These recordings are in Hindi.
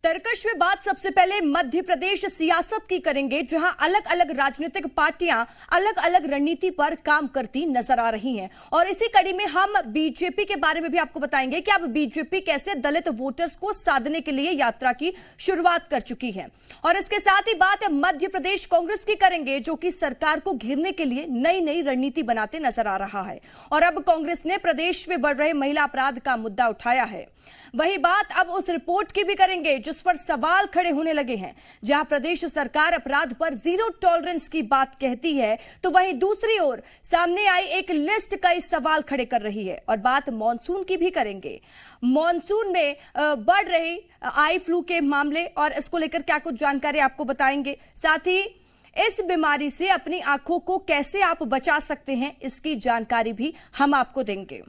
तरकश में बात सबसे पहले मध्य प्रदेश सियासत की करेंगे, जहां अलग अलग राजनीतिक पार्टियां अलग अलग रणनीति पर काम करती नजर आ रही हैं। और इसी कड़ी में हम बीजेपी के बारे में भी आपको बताएंगे कि अब बीजेपी कैसे दलित वोटर्स को साधने के लिए यात्रा की शुरुआत कर चुकी है। और इसके साथ ही बात मध्य प्रदेश कांग्रेस की करेंगे, जो कि सरकार को घेरने के लिए नई नई रणनीति बनाते नजर आ रहा है। और अब कांग्रेस ने प्रदेश में बढ़ रहे महिला अपराध का मुद्दा उठाया है। वही बात अब उस रिपोर्ट की भी करेंगे जिस पर सवाल खड़े होने लगे हैं। जहां प्रदेश सरकार अपराध पर जीरो टॉलरेंस की बात कहती है, तो वहीं दूसरी ओर सामने आई एक लिस्ट कई सवाल खड़े कर रही है। और बात मॉनसून की भी करेंगे। मॉनसून में बढ़ रही आई फ्लू के मामले और इसको लेकर क्या कुछ जानकारी आपको बताएंगे। साथ ही इस बीमारी से अपनी आंखों को कैसे आप बचा सकते हैं, इसकी जानकारी भी हम आपको देंगे।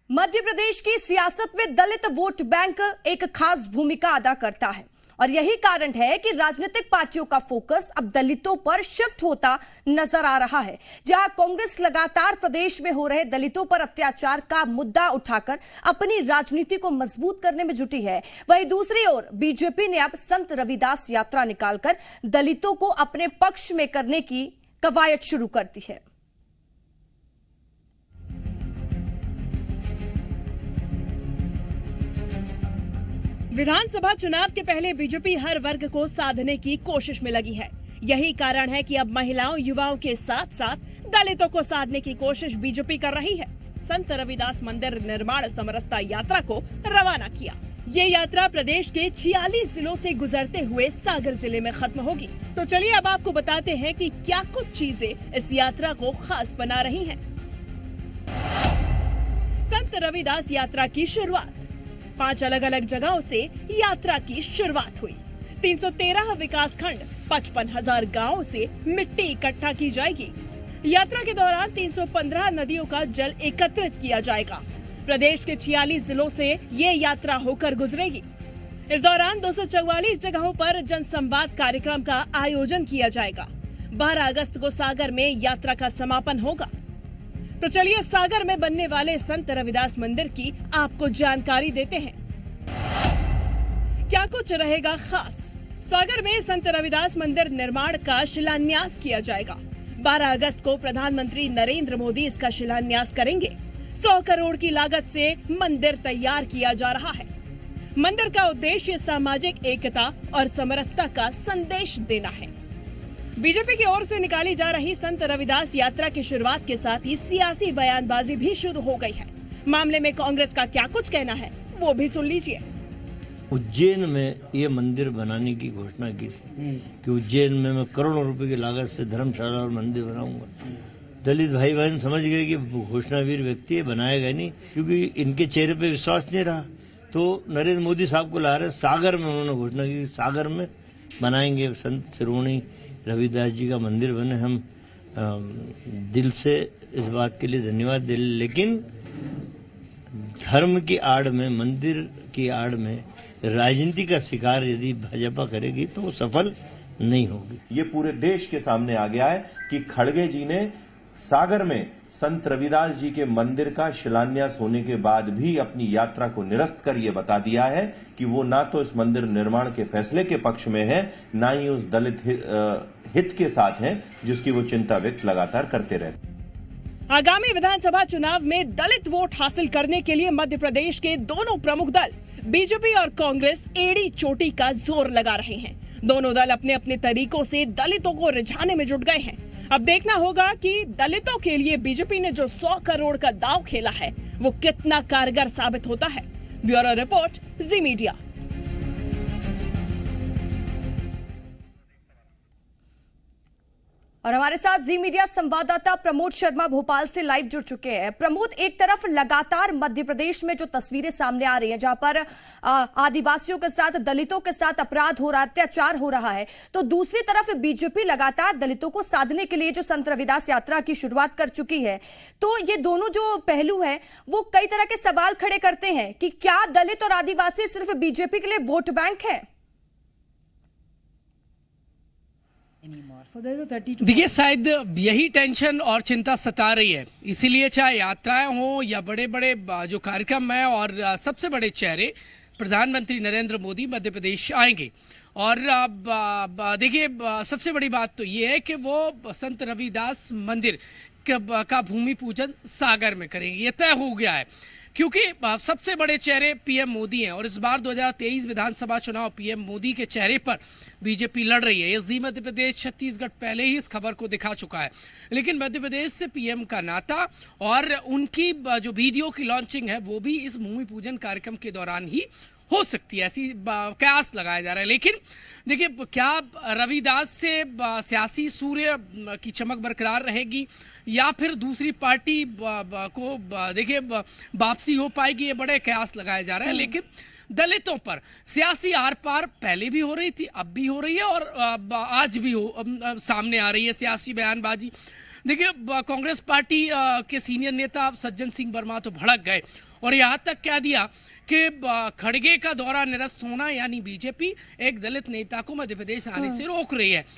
मध्य प्रदेश की सियासत में दलित वोट बैंक एक खास भूमिका अदा करता है। और यही कारण है कि राजनीतिक पार्टियों का फोकस अब दलितों पर शिफ्ट होता नजर आ रहा है। जहां कांग्रेस लगातार प्रदेश में हो रहे दलितों पर अत्याचार का मुद्दा उठाकर अपनी राजनीति को मजबूत करने में जुटी है, वहीं दूसरी ओर बीजेपी ने अब संत रविदास यात्रा निकालकर दलितों को अपने पक्ष में करने की कवायद शुरू कर दी है। विधानसभा चुनाव के पहले बीजेपी हर वर्ग को साधने की कोशिश में लगी है। यही कारण है कि अब महिलाओं युवाओं के साथ साथ दलितों को साधने की कोशिश बीजेपी कर रही है। संत रविदास मंदिर निर्माण समरसता यात्रा को रवाना किया। ये यात्रा प्रदेश के 46 जिलों से गुजरते हुए सागर जिले में खत्म होगी। तो चलिए अब आपको बताते हैं कि क्या कुछ चीजें इस यात्रा को खास बना रही है। संत रविदास यात्रा की शुरुआत 5 अलग अलग जगहों से यात्रा की शुरुआत हुई। 313 विकास खंड 55,000 गाँव से मिट्टी इकट्ठा की जाएगी। यात्रा के दौरान 315 नदियों का जल एकत्रित किया जाएगा। प्रदेश के 46 जिलों से ये यात्रा होकर गुजरेगी। इस दौरान 244 जगहों पर जनसंवाद कार्यक्रम का आयोजन किया जाएगा। 12 अगस्त को सागर में यात्रा का समापन होगा। तो चलिए सागर में बनने वाले संत रविदास मंदिर की आपको जानकारी देते हैं। क्या कुछ रहेगा खास। सागर में संत रविदास मंदिर निर्माण का शिलान्यास किया जाएगा। 12 अगस्त को प्रधानमंत्री नरेंद्र मोदी इसका शिलान्यास करेंगे। 100 करोड़ की लागत से मंदिर तैयार किया जा रहा है। मंदिर का उद्देश्य सामाजिक एकता और समरसता का संदेश देना है। बीजेपी की ओर से निकाली जा रही संत रविदास यात्रा की शुरुआत के साथ ही सियासी बयानबाजी भी शुरू हो गई है। मामले में कांग्रेस का क्या कुछ कहना है, वो भी सुन लीजिए। उज्जैन में ये मंदिर बनाने की घोषणा की थी कि उज्जैन में मैं करोड़ों रुपए की लागत से धर्मशाला और मंदिर बनाऊंगा। दलित भाई बहन समझ गए कि घोषणावीर व्यक्ति है, बनाएगा नहीं, क्योंकि इनके चेहरे पे विश्वास नहीं रहा। तो नरेंद्र मोदी साहब को ला रहे सागर में, उन्होंने घोषणा की सागर में बनाएंगे संत श्रोमणी रविदास जी का मंदिर बने। हम दिल से इस बात के लिए धन्यवाद दे। लेकिन धर्म की आड़ में, मंदिर की आड़ में राजनीति का शिकार यदि भाजपा करेगी तो वो सफल नहीं होगी। ये पूरे देश के सामने आ गया है कि खड़गे जी ने सागर में संत रविदास जी के मंदिर का शिलान्यास होने के बाद भी अपनी यात्रा को निरस्त कर ये बता दिया है कि वो ना तो इस मंदिर निर्माण के फैसले के पक्ष में है, ना ही उस दलित हित के साथ है जिसकी वो चिंता व्यक्त लगातार करते रहते। आगामी विधानसभा चुनाव में दलित वोट हासिल करने के लिए मध्य प्रदेश के दोनों प्रमुख दल बीजेपी और कांग्रेस एड़ी चोटी का जोर लगा रहे हैं। दोनों दल अपने अपने तरीकों से दलितों को रिझाने में जुट गए हैं। अब देखना होगा कि दलितों के लिए बीजेपी ने जो 100 करोड़ का दांव खेला है वो कितना कारगर साबित होता है। ब्यूरो रिपोर्ट, जी मीडिया। और हमारे साथ जी मीडिया संवाददाता प्रमोद शर्मा भोपाल से लाइव जुड़ चुके हैं। प्रमोद, एक तरफ लगातार मध्य प्रदेश में जो तस्वीरें सामने आ रही हैं, जहां पर आदिवासियों के साथ, दलितों के साथ अपराध हो रहा है, अत्याचार हो रहा है, तो दूसरी तरफ बीजेपी लगातार दलितों को साधने के लिए जो संत रविदास यात्रा की शुरुआत कर चुकी है। तो ये दोनों जो पहलू हैं वो कई तरह के सवाल खड़े करते हैं कि क्या दलित और आदिवासी सिर्फ बीजेपी के लिए वोट बैंक है? देखिए, शायद यही टेंशन और चिंता सता रही है, इसीलिए चाहे यात्राएं हों या बड़े बड़े जो कार्यक्रम हैं, और सबसे बड़े चेहरे प्रधानमंत्री नरेंद्र मोदी मध्य प्रदेश आएंगे। और देखिए, सबसे बड़ी बात तो ये है कि वो संत रविदास मंदिर का भूमि पूजन सागर में करेंगे, ये तय हो गया है, क्योंकि सबसे बड़े चेहरे पीएम मोदी हैं और इस बार 2023 विधानसभा चुनाव पीएम मोदी के चेहरे पर बीजेपी लड़ रही है। एसडी मध्य प्रदेश छत्तीसगढ़ पहले ही इस खबर को दिखा चुका है, लेकिन मध्य प्रदेश से पीएम का नाता और उनकी जो वीडियो की लॉन्चिंग है वो भी इस भूमि पूजन कार्यक्रम के दौरान ही हो सकती है, ऐसी कयास लगाया जा रहा है। लेकिन देखिए, क्या रविदास से सियासी सूर्य की चमक बरकरार रहेगी या फिर दूसरी पार्टी को देखिए वापसी हो पाएगी, ये बड़े कयास लगाए जा रहे हैं। लेकिन दलितों पर सियासी आर पार पहले भी हो रही थी, अब भी हो रही है और आज भी सामने आ रही है सियासी बयानबाजी। देखिए, कांग्रेस पार्टी के सीनियर नेता सज्जन सिंह वर्मा तो भड़क गए और यहाँ तक कह दिया कि खड़गे का दौरा निरस्त होना यानी बीजेपी एक दलित नेता को मध्य प्रदेश आने से रोक रही है।